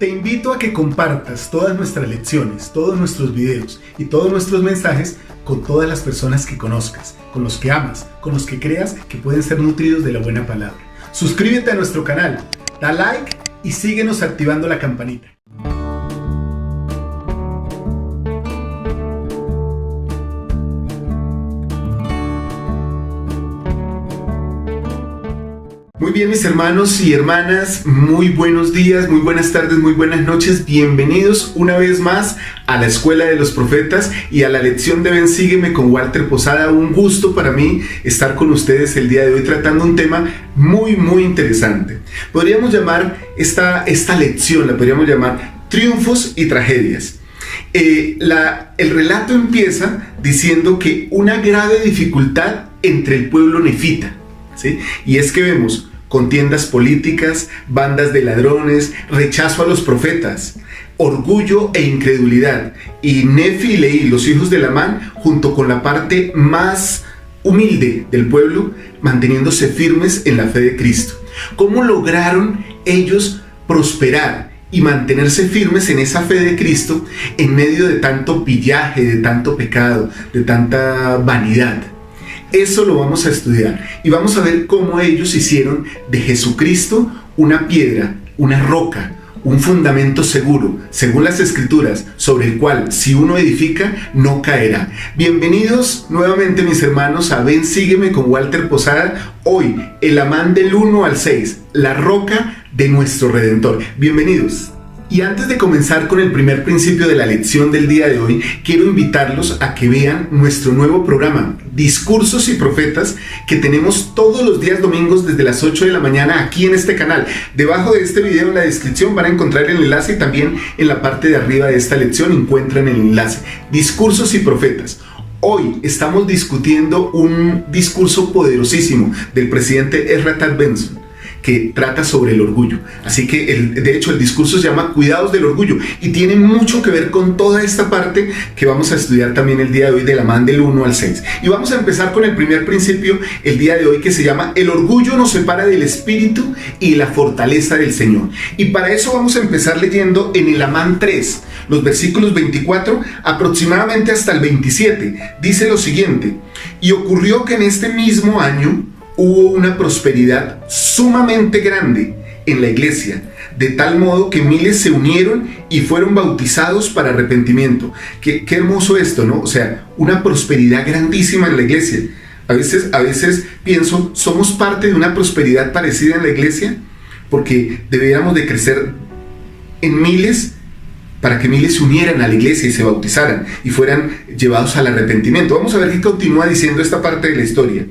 Te invito a que compartas todas nuestras lecciones, todos nuestros videos y todos nuestros mensajes con todas las personas que conozcas, con los que amas, con los que creas que pueden ser nutridos de la buena palabra. Suscríbete a nuestro canal, da like y síguenos activando la campanita. Muy bien, mis hermanos y hermanas, muy buenos días, muy buenas tardes, muy buenas noches. Bienvenidos una vez más a la Escuela de los Profetas y a la lección de Ven Sígueme con Walter Posada. Un gusto para mí estar con ustedes el día de hoy tratando un tema muy interesante. Podríamos llamar esta lección, la podríamos llamar Triunfos y Tragedias. El relato empieza diciendo que una grave dificultad entre el pueblo nefita, ¿sí? Y es que vemos contiendas políticas, bandas de ladrones, rechazo a los profetas, orgullo e incredulidad. Y Nefi y Leí, los hijos de Lamán, junto con la parte más humilde del pueblo, manteniéndose firmes en la fe de Cristo. ¿Cómo lograron ellos prosperar y mantenerse firmes en esa fe de Cristo en medio de tanto pillaje, de tanto pecado, de tanta vanidad? Eso lo vamos a estudiar y vamos a ver cómo ellos hicieron de Jesucristo una piedra, una roca, un fundamento seguro, según las Escrituras, sobre el cual si uno edifica, no caerá. Bienvenidos nuevamente, mis hermanos, a Ven Sígueme con Walter Posada. Hoy, el Amán del 1 al 6, la roca de nuestro Redentor. Bienvenidos. Y antes de comenzar con el primer principio de la lección del día de hoy, quiero invitarlos a que vean nuestro nuevo programa, Discursos y Profetas, que tenemos todos los días domingos desde las 8 de la mañana aquí en este canal. Debajo de este video en la descripción van a encontrar el enlace y también en la parte de arriba de esta lección encuentran el enlace. Discursos y Profetas. Hoy estamos discutiendo un discurso poderosísimo del presidente Ezra Taft Benson, que trata sobre el orgullo. Así que de hecho el discurso se llama Cuidados del Orgullo y tiene mucho que ver con toda esta parte que vamos a estudiar también el día de hoy del Amán del 1 al 6. Y vamos a empezar con el primer principio el día de hoy, que se llama El orgullo nos separa del espíritu y la fortaleza del Señor. Y para eso vamos a empezar leyendo en el Amán 3, los versículos 24 aproximadamente hasta el 27. Dice lo siguiente: y ocurrió que en este mismo año hubo una prosperidad sumamente grande en la iglesia, de tal modo que miles se unieron y fueron bautizados para arrepentimiento. Qué hermoso esto, ¿no? O sea, una prosperidad grandísima en la iglesia. A veces pienso, ¿somos parte de una prosperidad parecida en la iglesia? Porque deberíamos de crecer en miles para que miles se unieran a la iglesia y se bautizaran y fueran llevados al arrepentimiento. Vamos a ver qué continúa diciendo esta parte de la historia.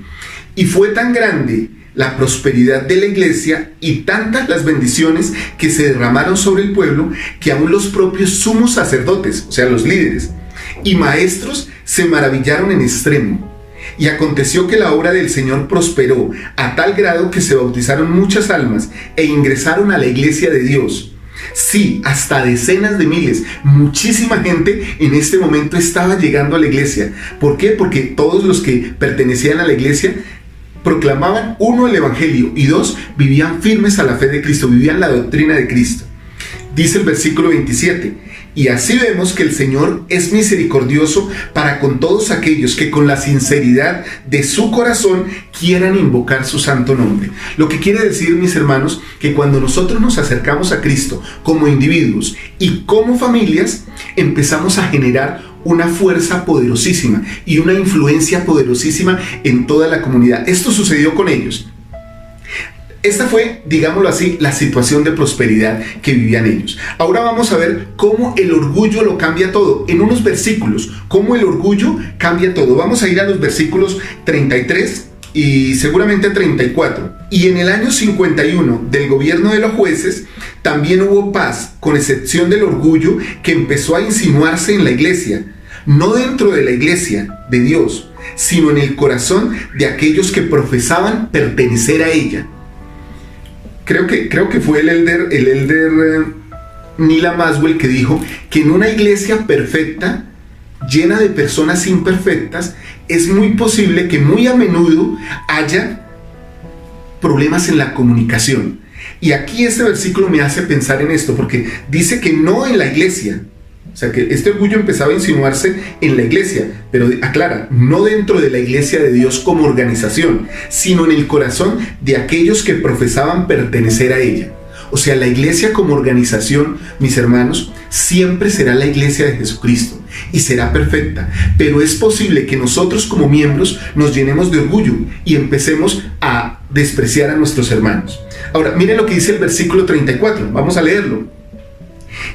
Y fue tan grande la prosperidad de la iglesia y tantas las bendiciones que se derramaron sobre el pueblo, que aún los propios sumos sacerdotes, o sea, los líderes y maestros, se maravillaron en extremo. Y aconteció que la obra del Señor prosperó a tal grado que se bautizaron muchas almas e ingresaron a la iglesia de Dios. Sí, hasta decenas de miles, muchísima gente en este momento estaba llegando a la iglesia. ¿Por qué? Porque todos los que pertenecían a la iglesia proclamaban, uno, el evangelio, y dos, vivían firmes a la fe de Cristo, vivían la doctrina de Cristo. Dice el versículo 27, y así vemos que el Señor es misericordioso para con todos aquellos que con la sinceridad de su corazón quieran invocar su santo nombre. Lo que quiere decir, mis hermanos, que cuando nosotros nos acercamos a Cristo como individuos y como familias, empezamos a generar una fuerza poderosísima y una influencia poderosísima en toda la comunidad. Esto sucedió con ellos. Esta fue, digámoslo así, la situación de prosperidad que vivían ellos. Ahora vamos a ver cómo el orgullo lo cambia todo. En unos versículos, cómo el orgullo cambia todo. Vamos a ir a los versículos 33 y seguramente 34. Y en el año 51 del gobierno de los jueces, también hubo paz, con excepción del orgullo que empezó a insinuarse en la iglesia. No dentro de la iglesia de Dios, sino en el corazón de aquellos que profesaban pertenecer a ella. Creo que fue el elder Nila Maswell que dijo que en una iglesia perfecta, llena de personas imperfectas, es muy posible que muy a menudo haya problemas en la comunicación. Y aquí este versículo me hace pensar en esto, porque dice que no en la iglesia. O sea, que este orgullo empezaba a insinuarse en la iglesia, pero aclara, no dentro de la iglesia de Dios como organización, sino en el corazón de aquellos que profesaban pertenecer a ella. O sea, la iglesia como organización, mis hermanos, siempre será la iglesia de Jesucristo y será perfecta, pero es posible que nosotros como miembros nos llenemos de orgullo y empecemos a despreciar a nuestros hermanos. Ahora, miren lo que dice el versículo 34, vamos a leerlo.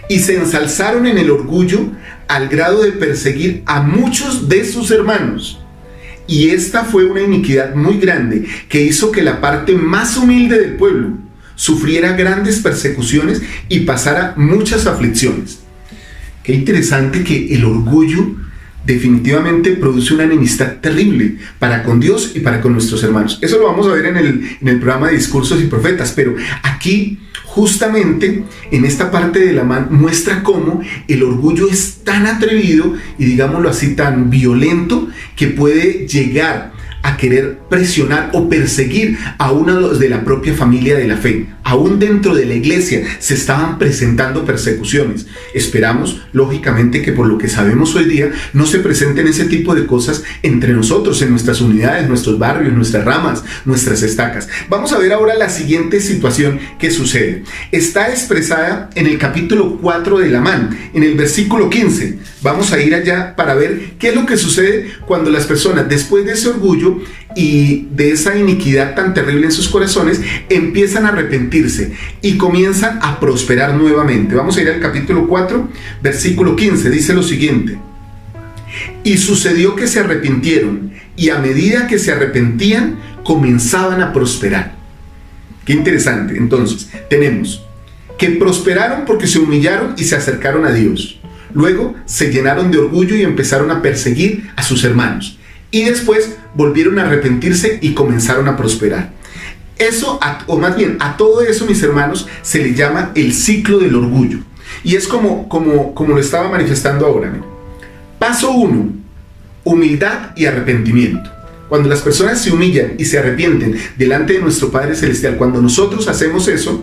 Y se ensalzaron en el orgullo al grado de perseguir a muchos de sus hermanos. Y esta fue una iniquidad muy grande que hizo que la parte más humilde del pueblo sufriera grandes persecuciones y pasara muchas aflicciones. Qué interesante que el orgullo definitivamente produce una enemistad terrible para con Dios y para con nuestros hermanos. Eso lo vamos a ver en el programa de Discursos y Profetas, pero aquí justamente en esta parte de la mano muestra cómo el orgullo es tan atrevido y digámoslo así tan violento que puede llegar a querer presionar o perseguir a uno de la propia familia de la fe. Aún dentro de la iglesia se estaban presentando persecuciones. Esperamos, lógicamente, que por lo que sabemos hoy día no se presenten ese tipo de cosas entre nosotros, en nuestras unidades, nuestros barrios, nuestras ramas, nuestras estacas. Vamos a ver ahora la siguiente situación que sucede. Está expresada en el capítulo 4 de Amán, en el versículo 15. Vamos a ir allá para ver qué es lo que sucede cuando las personas, después de ese orgullo y de esa iniquidad tan terrible en sus corazones, empiezan a arrepentirse y comienzan a prosperar nuevamente. Vamos a ir al capítulo 4, versículo 15, dice lo siguiente: y sucedió que se arrepintieron, y a medida que se arrepentían, comenzaban a prosperar. Qué interesante. Entonces, tenemos que prosperaron porque se humillaron y se acercaron a Dios. Luego se llenaron de orgullo y empezaron a perseguir a sus hermanos. Y después volvieron a arrepentirse y comenzaron a prosperar. Eso, o más bien, a todo eso, mis hermanos, se le llama el ciclo del orgullo. Y es como lo estaba manifestando ahora. ¿No? Paso 1, humildad y arrepentimiento. Cuando las personas se humillan y se arrepienten delante de nuestro Padre Celestial, cuando nosotros hacemos eso,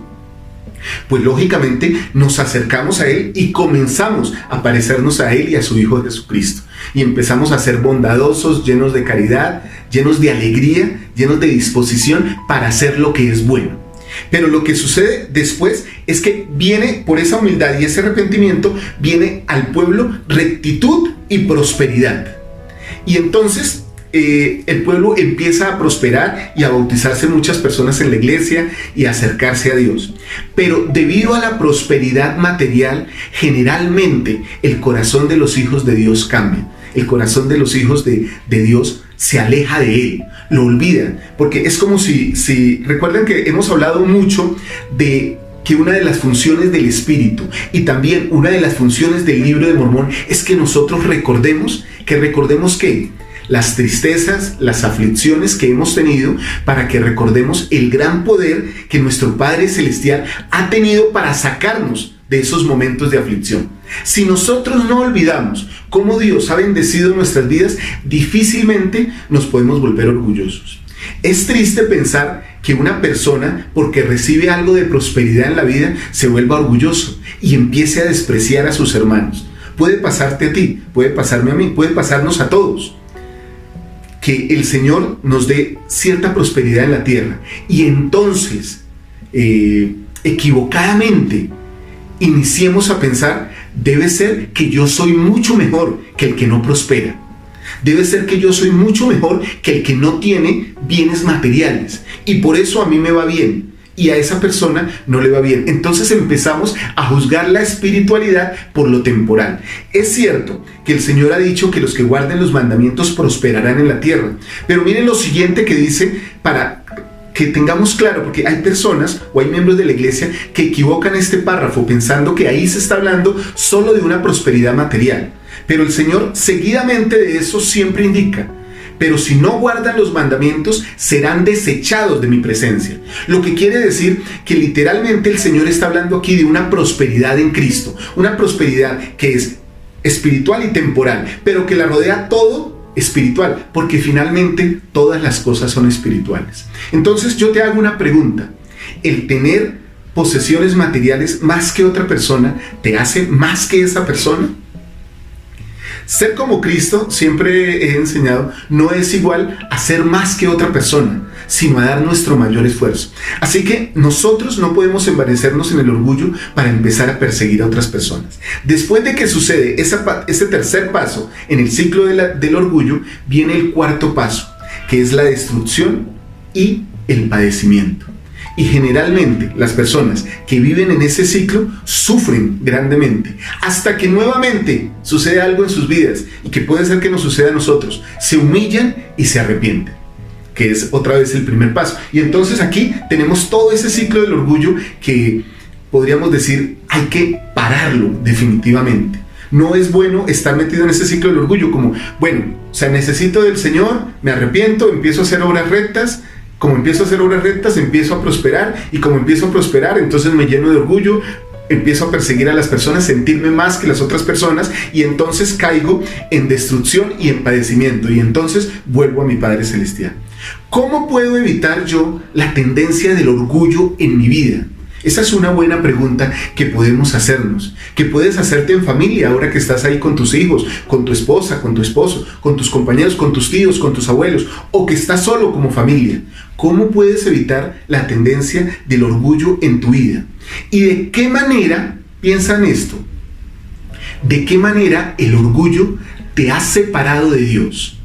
pues lógicamente nos acercamos a Él y comenzamos a parecernos a Él y a su Hijo Jesucristo. Y empezamos a ser bondadosos, llenos de caridad, llenos de alegría, llenos de disposición para hacer lo que es bueno. Pero lo que sucede después es que viene, por esa humildad y ese arrepentimiento, viene al pueblo rectitud y prosperidad. Y entonces el pueblo empieza a prosperar y a bautizarse muchas personas en la iglesia y a acercarse a Dios. Pero debido a la prosperidad material, generalmente el corazón de los hijos de Dios cambia. El corazón de los hijos de Dios se aleja de Él, lo olvidan. Porque es como si recuerdan que hemos hablado mucho de que una de las funciones del Espíritu y también una de las funciones del Libro de Mormón es que nosotros recordemos que las tristezas, las aflicciones que hemos tenido, para que recordemos el gran poder que nuestro Padre Celestial ha tenido para sacarnos de esos momentos de aflicción. Si nosotros no olvidamos cómo Dios ha bendecido nuestras vidas, difícilmente nos podemos volver orgullosos. Es triste pensar que una persona, porque recibe algo de prosperidad en la vida, se vuelva orgulloso y empiece a despreciar a sus hermanos. Puede pasarte a ti, puede pasarme a mí, puede pasarnos a todos. Que el Señor nos dé cierta prosperidad en la tierra y entonces equivocadamente iniciemos a pensar: debe ser que yo soy mucho mejor que el que no prospera, debe ser que yo soy mucho mejor que el que no tiene bienes materiales y por eso a mí me va bien y a esa persona no le va bien. Entonces empezamos a juzgar la espiritualidad por lo temporal. Es cierto que el Señor ha dicho que los que guarden los mandamientos prosperarán en la tierra, pero miren lo siguiente que dice para que tengamos claro, porque hay personas o hay miembros de la iglesia que equivocan este párrafo pensando que ahí se está hablando solo de una prosperidad material, pero el Señor seguidamente de eso siempre indica: pero si no guardan los mandamientos, serán desechados de mi presencia. Lo que quiere decir que literalmente el Señor está hablando aquí de una prosperidad en Cristo, una prosperidad que es espiritual y temporal, pero que la rodea todo espiritual, porque finalmente todas las cosas son espirituales. Entonces yo te hago una pregunta: El tener posesiones materiales más que otra persona te hace más que esa persona. Ser como Cristo, siempre he enseñado, no es igual a ser más que otra persona, sino a dar nuestro mayor esfuerzo. Así que nosotros no podemos envanecernos en el orgullo para empezar a perseguir a otras personas. Después de que sucede ese tercer paso en el ciclo del orgullo, viene el cuarto paso, que es la destrucción y el padecimiento. Y generalmente las personas que viven en ese ciclo sufren grandemente hasta que nuevamente sucede algo en sus vidas, y que puede ser que nos suceda a nosotros. Se humillan y se arrepienten, que es otra vez el primer paso. Y entonces aquí tenemos todo ese ciclo del orgullo que podríamos decir hay que pararlo definitivamente. No es bueno estar metido en ese ciclo del orgullo como, bueno, o sea, necesito del Señor, me arrepiento, empiezo a hacer obras rectas. Como empiezo a hacer obras rectas, empiezo a prosperar, y como empiezo a prosperar, entonces me lleno de orgullo, empiezo a perseguir a las personas, sentirme más que las otras personas, y entonces caigo en destrucción y en padecimiento, y entonces vuelvo a mi Padre Celestial. ¿Cómo puedo evitar yo la tendencia del orgullo en mi vida? Esa es una buena pregunta que podemos hacernos, que puedes hacerte en familia ahora que estás ahí con tus hijos, con tu esposa, con tu esposo, con tus compañeros, con tus tíos, con tus abuelos, o que estás solo como familia. ¿Cómo puedes evitar la tendencia del orgullo en tu vida? ¿Y de qué manera, piensa en esto, de qué manera el orgullo te ha separado de Dios?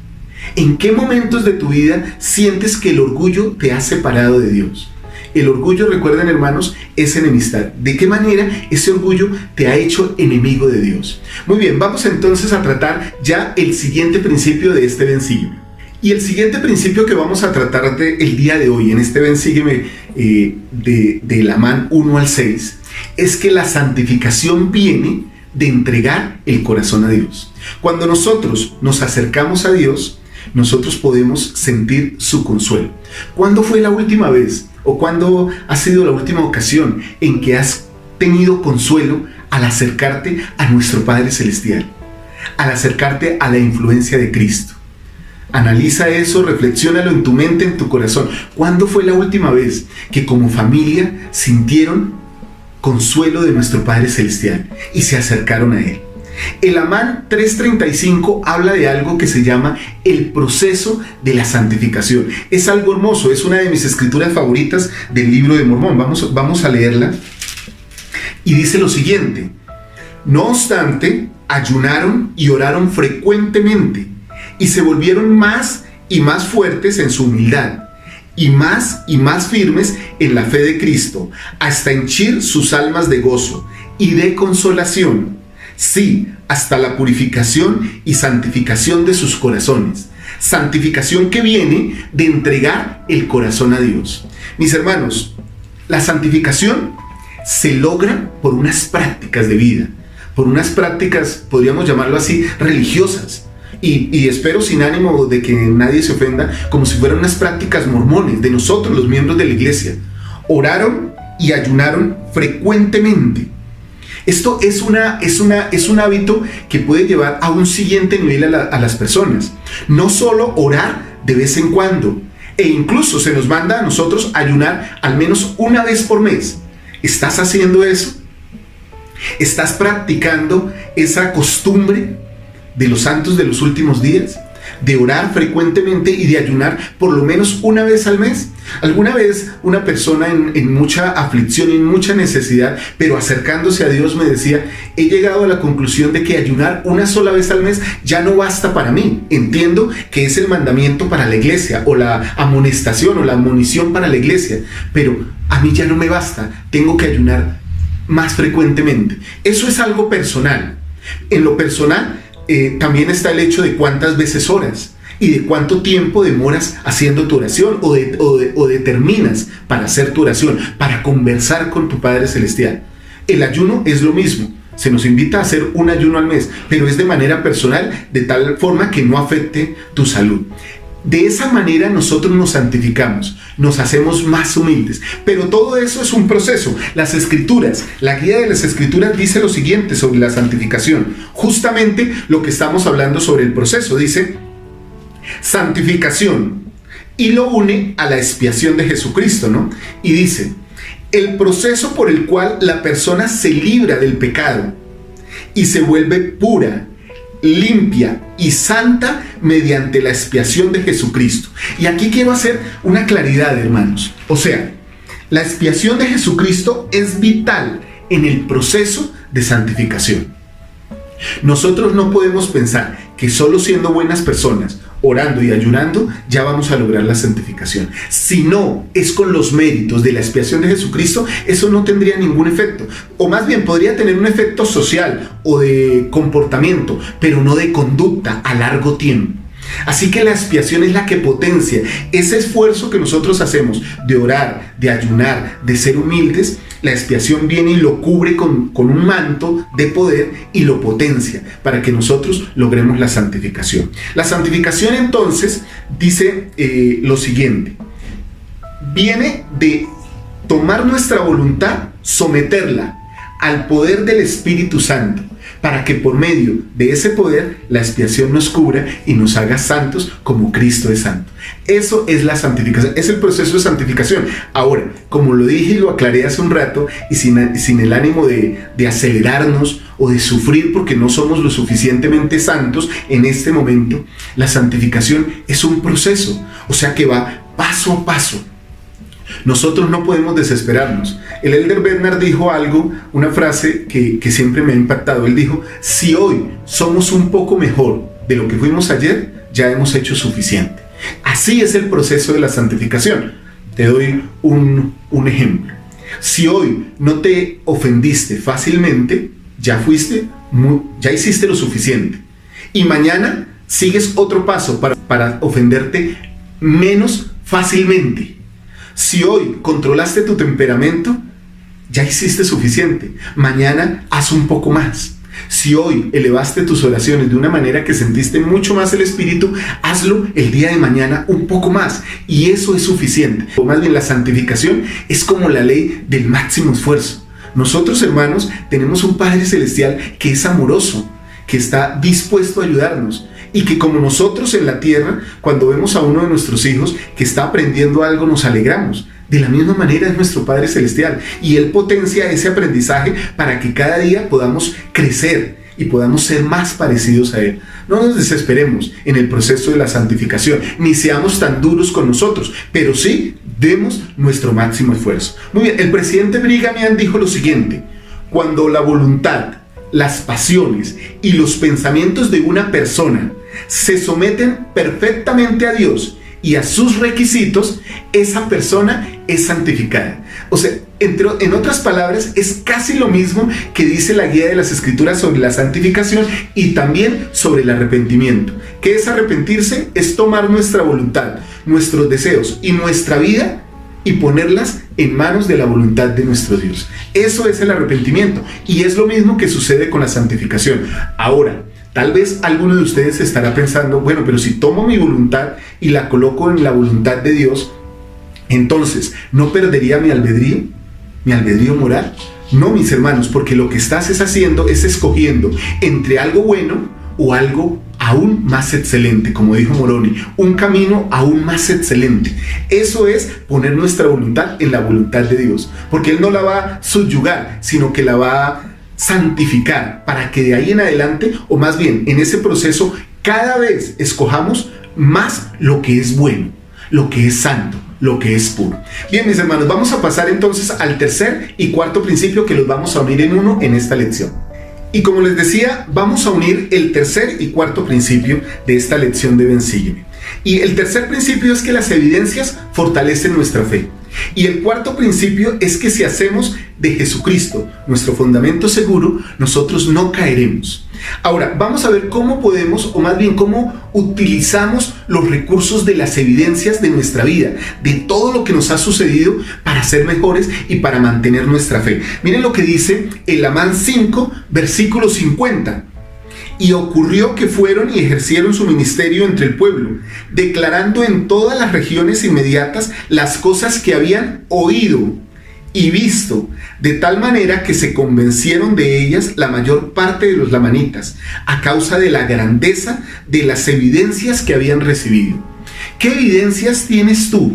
¿En qué momentos de tu vida sientes que el orgullo te ha separado de Dios? El orgullo, recuerden hermanos, es enemistad. ¿De qué manera ese orgullo te ha hecho enemigo de Dios? Muy bien, vamos entonces a tratar ya el siguiente principio de este Ven Sígueme. Y el siguiente principio que vamos a tratar el día de hoy en este Ven Sígueme de Lamán 1 al 6 es que la santificación viene de entregar el corazón a Dios. Cuando nosotros nos acercamos a Dios, nosotros podemos sentir su consuelo. ¿Cuándo fue la última vez o cuándo ha sido la última ocasión en que has tenido consuelo al acercarte a nuestro Padre Celestial, al acercarte a la influencia de Cristo? Analiza eso, reflexiónalo en tu mente, en tu corazón. ¿Cuándo fue la última vez que como familia sintieron consuelo de nuestro Padre Celestial y se acercaron a Él? El Lamán 3:35 habla de algo que se llama el proceso de la santificación. Es algo hermoso, es una de mis escrituras favoritas del libro de Mormón. Vamos a leerla. Y dice lo siguiente: no obstante, ayunaron y oraron frecuentemente, y se volvieron más y más fuertes en su humildad, y más firmes en la fe de Cristo, hasta henchir sus almas de gozo y de consolación. Sí, hasta la purificación y santificación de sus corazones. Santificación que viene de entregar el corazón a Dios. Mis hermanos, la santificación se logra por unas prácticas de vida, por unas prácticas, podríamos llamarlo así, religiosas. Y espero sin ánimo de que nadie se ofenda, como si fueran unas prácticas mormones de nosotros, los miembros de la iglesia. Oraron y ayunaron frecuentemente. Esto es un hábito que puede llevar a un siguiente nivel a las personas. No solo orar de vez en cuando, e incluso se nos manda a nosotros ayunar al menos una vez por mes. ¿Estás haciendo eso? ¿Estás practicando esa costumbre de los santos de los últimos días? De orar frecuentemente y de ayunar por lo menos una vez al mes. Alguna vez una persona en mucha aflicción y en mucha necesidad, pero acercándose a Dios, me decía: he llegado a la conclusión de que ayunar una sola vez al mes ya no basta para mí. Entiendo que es el mandamiento para la iglesia, o la amonestación o la admonición para la iglesia, pero a mí ya no me basta, tengo que ayunar más frecuentemente. Eso es algo personal. En lo personal también está el hecho de cuántas veces oras y de cuánto tiempo demoras haciendo tu oración o determinas para hacer tu oración, para conversar con tu Padre Celestial. El ayuno es lo mismo. Se nos invita a hacer un ayuno al mes, pero es de manera personal, de tal forma que no afecte tu salud. De esa manera nosotros nos santificamos, nos hacemos más humildes, pero todo eso es un proceso. Las escrituras, la guía de las escrituras dice lo siguiente sobre la santificación, justamente lo que estamos hablando sobre el proceso. Dice santificación, y lo une a la expiación de Jesucristo, ¿no? Y dice: el proceso por el cual la persona se libra del pecado y se vuelve pura, limpia y santa mediante la expiación de Jesucristo. Y aquí quiero hacer una claridad, hermanos. O sea, la expiación de Jesucristo es vital en el proceso de santificación. Nosotros no podemos pensar que solo siendo buenas personas, orando y ayunando, ya vamos a lograr la santificación. Si no es con los méritos de la expiación de Jesucristo, eso no tendría ningún efecto. O más bien podría tener un efecto social o de comportamiento, pero no de conducta a largo tiempo. Así que la expiación es la que potencia ese esfuerzo que nosotros hacemos de orar, de ayunar, de ser humildes. La expiación viene y lo cubre con un manto de poder y lo potencia para que nosotros logremos la santificación. La santificación entonces dice lo siguiente: viene de tomar nuestra voluntad, someterla al poder del Espíritu Santo, para que por medio de ese poder la expiación nos cubra y nos haga santos como Cristo es santo. Eso es la santificación, es el proceso de santificación. Ahora, como lo dije y lo aclaré hace un rato, y sin el ánimo de acelerarnos o de sufrir porque no somos lo suficientemente santos en este momento, la santificación es un proceso, o sea que va paso a paso. Nosotros no podemos desesperarnos. El Elder Bernard dijo algo, una frase que siempre me ha impactado. Él dijo: si hoy somos un poco mejor de lo que fuimos ayer, ya hemos hecho suficiente. Así es el proceso de la santificación. Te doy un ejemplo. Si hoy no te ofendiste fácilmente, ya hiciste lo suficiente. Y mañana sigues otro paso para ofenderte menos fácilmente. Si hoy controlaste tu temperamento, ya hiciste suficiente. Mañana haz un poco más. Si hoy elevaste tus oraciones de una manera que sentiste mucho más el Espíritu, hazlo el día de mañana un poco más. Y eso es suficiente. O más bien, la santificación es como la ley del máximo esfuerzo. Nosotros, hermanos, tenemos un Padre Celestial que es amoroso, que está dispuesto a ayudarnos. Y que como nosotros en la tierra, cuando vemos a uno de nuestros hijos que está aprendiendo algo, nos alegramos. De la misma manera es nuestro Padre Celestial. Y Él potencia ese aprendizaje para que cada día podamos crecer y podamos ser más parecidos a Él. No nos desesperemos en el proceso de la santificación, ni seamos tan duros con nosotros, pero sí demos nuestro máximo esfuerzo. Muy bien, el presidente Brigham Young dijo lo siguiente: cuando la voluntad, las pasiones y los pensamientos de una persona se someten perfectamente a Dios y a sus requisitos, esa persona es santificada. O sea, en otras palabras, es casi lo mismo que dice la guía de las Escrituras sobre la santificación y también sobre el arrepentimiento. ¿Qué es arrepentirse? Es tomar nuestra voluntad, nuestros deseos y nuestra vida y ponerlas en manos de la voluntad de nuestro Dios. Eso es el arrepentimiento, y es lo mismo que sucede con la santificación. Ahora, tal vez alguno de ustedes estará pensando: bueno, pero si tomo mi voluntad y la coloco en la voluntad de Dios, entonces, ¿no perdería mi albedrío moral? No, mis hermanos, porque lo que estás haciendo es escogiendo entre algo bueno o algo aún más excelente, como dijo Moroni, un camino aún más excelente. Eso es poner nuestra voluntad en la voluntad de Dios, porque Él no la va a subyugar, sino que la va a santificar, para que de ahí en adelante, o más bien en ese proceso, cada vez escojamos más lo que es bueno, lo que es santo, lo que es puro. Bien, mis hermanos, vamos a pasar entonces al tercer y cuarto principio, que los vamos a unir en uno en esta lección. Y como les decía, vamos a unir el tercer y cuarto principio de esta lección de Ven, Sígueme. Y el tercer principio es que las evidencias fortalecen nuestra fe. Y el cuarto principio es que si hacemos de Jesucristo nuestro fundamento seguro, nosotros no caeremos. Ahora, vamos a ver cómo podemos, o más bien cómo utilizamos los recursos de las evidencias de nuestra vida, de todo lo que nos ha sucedido, para ser mejores y para mantener nuestra fe. Miren lo que dice el Amán 5, versículo 50. Y ocurrió que fueron y ejercieron su ministerio entre el pueblo, declarando en todas las regiones inmediatas las cosas que habían oído y visto, de tal manera que se convencieron de ellas la mayor parte de los lamanitas, a causa de la grandeza de las evidencias que habían recibido. ¿Qué evidencias tienes tú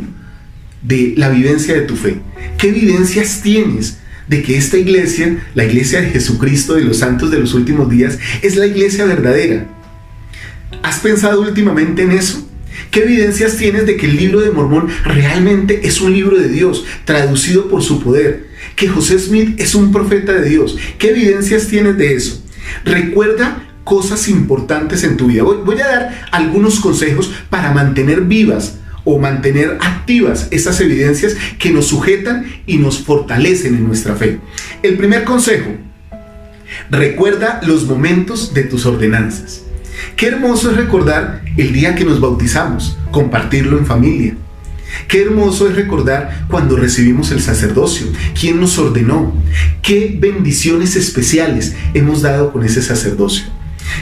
de la vivencia de tu fe. ¿Qué evidencias tienes de que esta iglesia, la iglesia de Jesucristo de los santos de los últimos días, es la iglesia verdadera? ¿Has pensado últimamente en eso? ¿Qué evidencias tienes de que el libro de Mormón realmente es un libro de Dios, traducido por su poder? ¿Que José Smith es un profeta de Dios? ¿Qué evidencias tienes de eso? Recuerda cosas importantes en tu vida. Voy a dar algunos consejos para mantener vivas o mantener activas esas evidencias que nos sujetan y nos fortalecen en nuestra fe. El primer consejo: recuerda los momentos de tus ordenanzas. Qué hermoso es recordar el día que nos bautizamos, compartirlo en familia. Qué hermoso es recordar cuando recibimos el sacerdocio, quién nos ordenó, qué bendiciones especiales hemos dado con ese sacerdocio.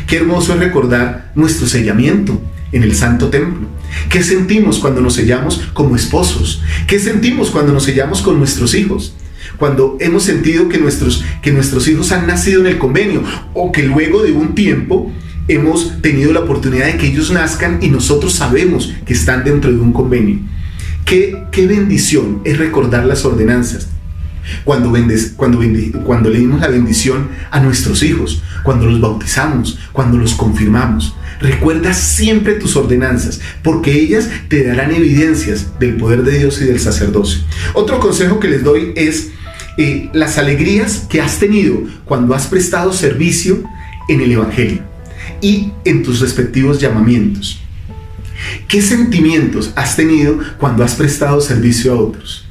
Qué hermoso es recordar nuestro sellamiento en el Santo Templo. ¿Qué sentimos cuando nos sellamos como esposos? ¿Qué sentimos cuando nos sellamos con nuestros hijos? Cuando hemos sentido que nuestros hijos han nacido en el convenio, o que luego de un tiempo hemos tenido la oportunidad de que ellos nazcan y nosotros sabemos que están dentro de un convenio. Qué bendición es recordar las ordenanzas. Cuando le dimos la bendición a nuestros hijos, cuando los bautizamos, cuando los confirmamos. Recuerda siempre tus ordenanzas, porque ellas te darán evidencias del poder de Dios y del sacerdocio. Otro consejo que les doy es las alegrías que has tenido cuando has prestado servicio en el Evangelio y en tus respectivos llamamientos. ¿Qué sentimientos has tenido cuando has prestado servicio a otros?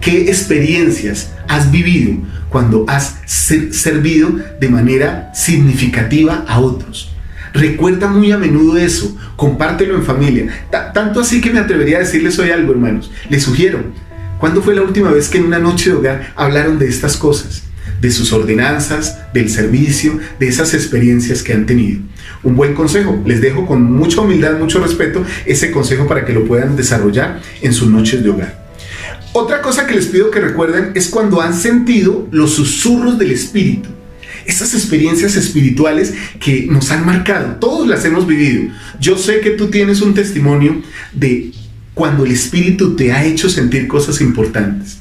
¿Qué experiencias has vivido cuando has servido de manera significativa a otros? Recuerda muy a menudo eso, compártelo en familia. Tanto así que me atrevería a decirles hoy algo, hermanos. Les sugiero, ¿cuándo fue la última vez que en una noche de hogar hablaron de estas cosas? De sus ordenanzas, del servicio, de esas experiencias que han tenido. Un buen consejo, les dejo con mucha humildad, mucho respeto, ese consejo para que lo puedan desarrollar en sus noches de hogar. Otra cosa que les pido que recuerden es cuando han sentido los susurros del Espíritu. Esas experiencias espirituales que nos han marcado, todos las hemos vivido. Yo sé que tú tienes un testimonio de cuando el Espíritu te ha hecho sentir cosas importantes.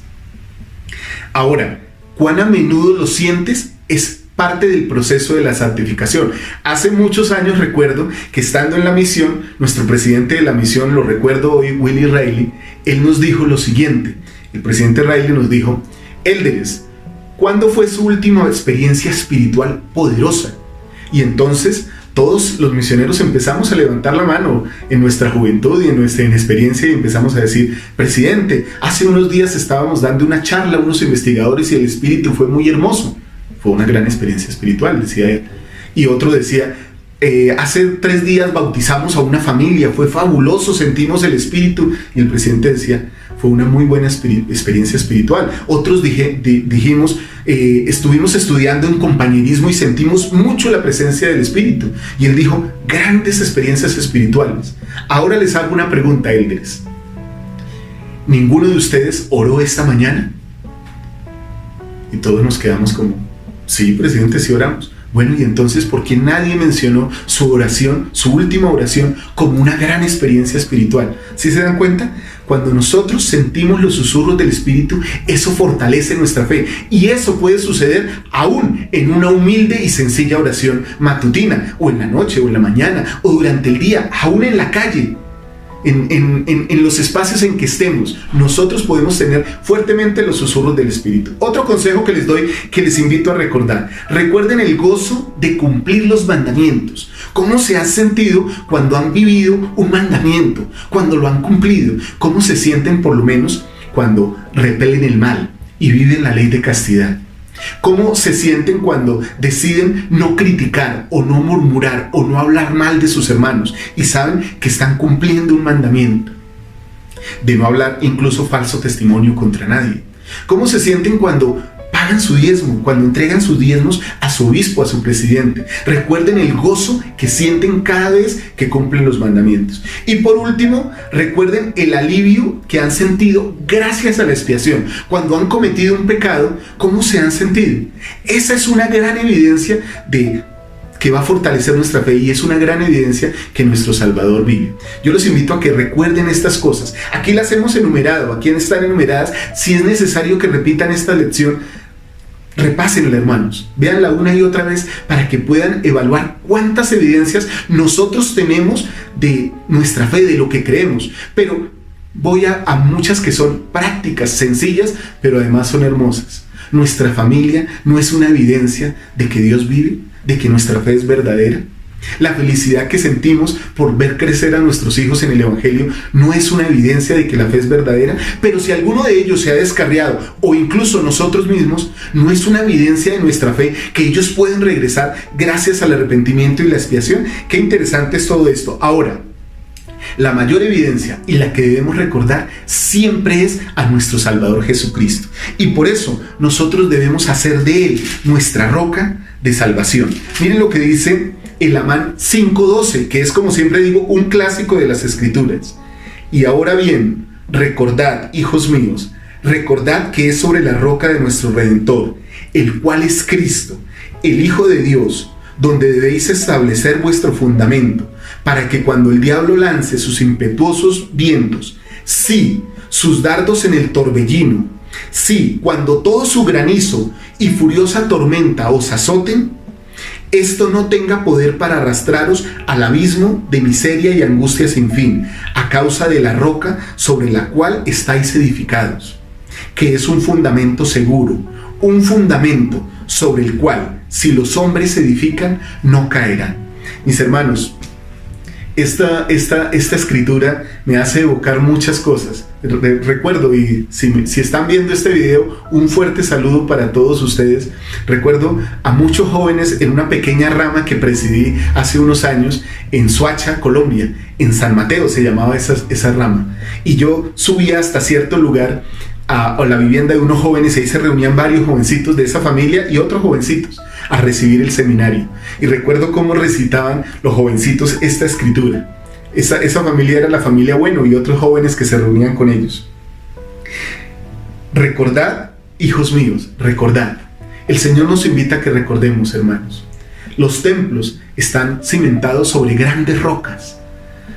Ahora, ¿cuán a menudo lo sientes? Es parte del proceso de la santificación. Hace muchos años recuerdo que estando en la misión, nuestro presidente de la misión, lo recuerdo hoy, Willy Riley, él nos dijo lo siguiente. El presidente Riley nos dijo: Élderes, ¿cuándo fue su última experiencia espiritual poderosa? Y entonces todos los misioneros empezamos a levantar la mano en nuestra juventud y en nuestra inexperiencia, y empezamos a decir: presidente, hace unos días estábamos dando una charla a unos investigadores y el espíritu fue muy hermoso. Fue una gran experiencia espiritual, decía él. Y otro decía: hace 3 días bautizamos a una familia, fue fabuloso, sentimos el espíritu. Y el presidente decía: fue una muy buena experiencia espiritual. Otros dijimos: estuvimos estudiando en compañerismo y sentimos mucho la presencia del espíritu. Y él dijo: grandes experiencias espirituales. Ahora les hago una pregunta, élderes. ¿Ninguno de ustedes oró esta mañana? Y todos nos quedamos como: sí, presidente, sí oramos. Bueno, y entonces, ¿por qué nadie mencionó su oración, su última oración, como una gran experiencia espiritual? ¿Sí se dan cuenta? Cuando nosotros sentimos los susurros del Espíritu, eso fortalece nuestra fe. Y eso puede suceder aún en una humilde y sencilla oración matutina, o en la noche, o en la mañana, o durante el día, aún en la calle. En los espacios en que estemos, nosotros podemos tener fuertemente los susurros del Espíritu. Otro consejo que les doy, que les invito a recordar: recuerden el gozo de cumplir los mandamientos. ¿Cómo se han sentido cuando han vivido un mandamiento, cuando lo han cumplido? ¿Cómo se sienten por lo menos cuando repelen el mal y viven la ley de castidad? ¿Cómo se sienten cuando deciden no criticar o no murmurar o no hablar mal de sus hermanos y saben que están cumpliendo un mandamiento de no hablar incluso falso testimonio contra nadie? ¿Cómo se sienten cuando pagan su diezmo, cuando entregan sus diezmos a su obispo, a su presidente? Recuerden el gozo que sienten cada vez que cumplen los mandamientos. Y por último, recuerden el alivio que han sentido gracias a la expiación. Cuando han cometido un pecado, ¿cómo se han sentido? Esa es una gran evidencia de que va a fortalecer nuestra fe y es una gran evidencia que nuestro Salvador vive. Yo los invito a que recuerden estas cosas. Aquí las hemos enumerado, aquí están enumeradas. Si es necesario que repitan esta lección, repásenla, hermanos, véanla una y otra vez para que puedan evaluar cuántas evidencias nosotros tenemos de nuestra fe, de lo que creemos. Pero voy a muchas que son prácticas, sencillas, pero además son hermosas. Nuestra familia no es una evidencia de que Dios vive, de que nuestra fe es verdadera. La felicidad que sentimos por ver crecer a nuestros hijos en el Evangelio no es una evidencia de que la fe es verdadera, pero si alguno de ellos se ha descarriado, o incluso nosotros mismos, no es una evidencia de nuestra fe que ellos pueden regresar gracias al arrepentimiento y la expiación. Qué interesante es todo esto. Ahora, la mayor evidencia y la que debemos recordar siempre es a nuestro Salvador Jesucristo. Y por eso nosotros debemos hacer de Él nuestra roca de salvación. Miren lo que dice el Amán 5:12, que es, como siempre digo, un clásico de las Escrituras. Y ahora bien, recordad, hijos míos, recordad que es sobre la roca de nuestro Redentor, el cual es Cristo, el Hijo de Dios, donde debéis establecer vuestro fundamento, para que cuando el diablo lance sus impetuosos vientos, sí, sus dardos en el torbellino, sí, cuando todo su granizo y furiosa tormenta os azoten, esto no tenga poder para arrastraros al abismo de miseria y angustia sin fin, a causa de la roca sobre la cual estáis edificados, que es un fundamento seguro, un fundamento sobre el cual, si los hombres edifican, no caerán. Mis hermanos, esta escritura me hace evocar muchas cosas. Recuerdo, y si están viendo este video, un fuerte saludo para todos ustedes. Recuerdo a muchos jóvenes en una pequeña rama que presidí hace unos años en Soacha, Colombia. En San Mateo se llamaba esa rama. Y yo subía hasta cierto lugar a la vivienda de unos jóvenes, y ahí se reunían varios jovencitos de esa familia y otros jovencitos a recibir el seminario. Y recuerdo cómo recitaban los jovencitos esta escritura. Esa familia era la familia Bueno y otros jóvenes que se reunían con ellos. Recordad, hijos míos, recordad. El Señor nos invita a que recordemos, hermanos. Los templos están cimentados sobre grandes rocas.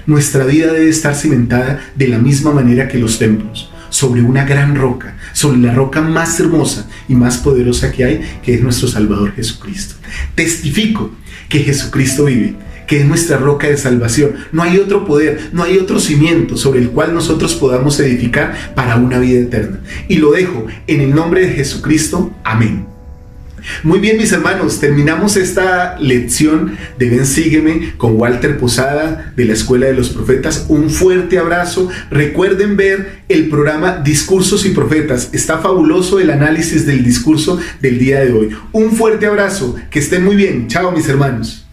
Nuestra vida debe estar cimentada de la misma manera que los templos, sobre una gran roca, sobre la roca más hermosa y más poderosa que hay, que es nuestro Salvador Jesucristo. Testifico que Jesucristo vive, que es nuestra roca de salvación. No hay otro poder, no hay otro cimiento sobre el cual nosotros podamos edificar para una vida eterna. Y lo dejo en el nombre de Jesucristo. Amén. Muy bien, mis hermanos, terminamos esta lección de Ven Sígueme con Walter Posada de la Escuela de los Profetas. Un fuerte abrazo. Recuerden ver el programa Discursos y Profetas. Está fabuloso el análisis del discurso del día de hoy. Un fuerte abrazo. Que estén muy bien. Chao, mis hermanos.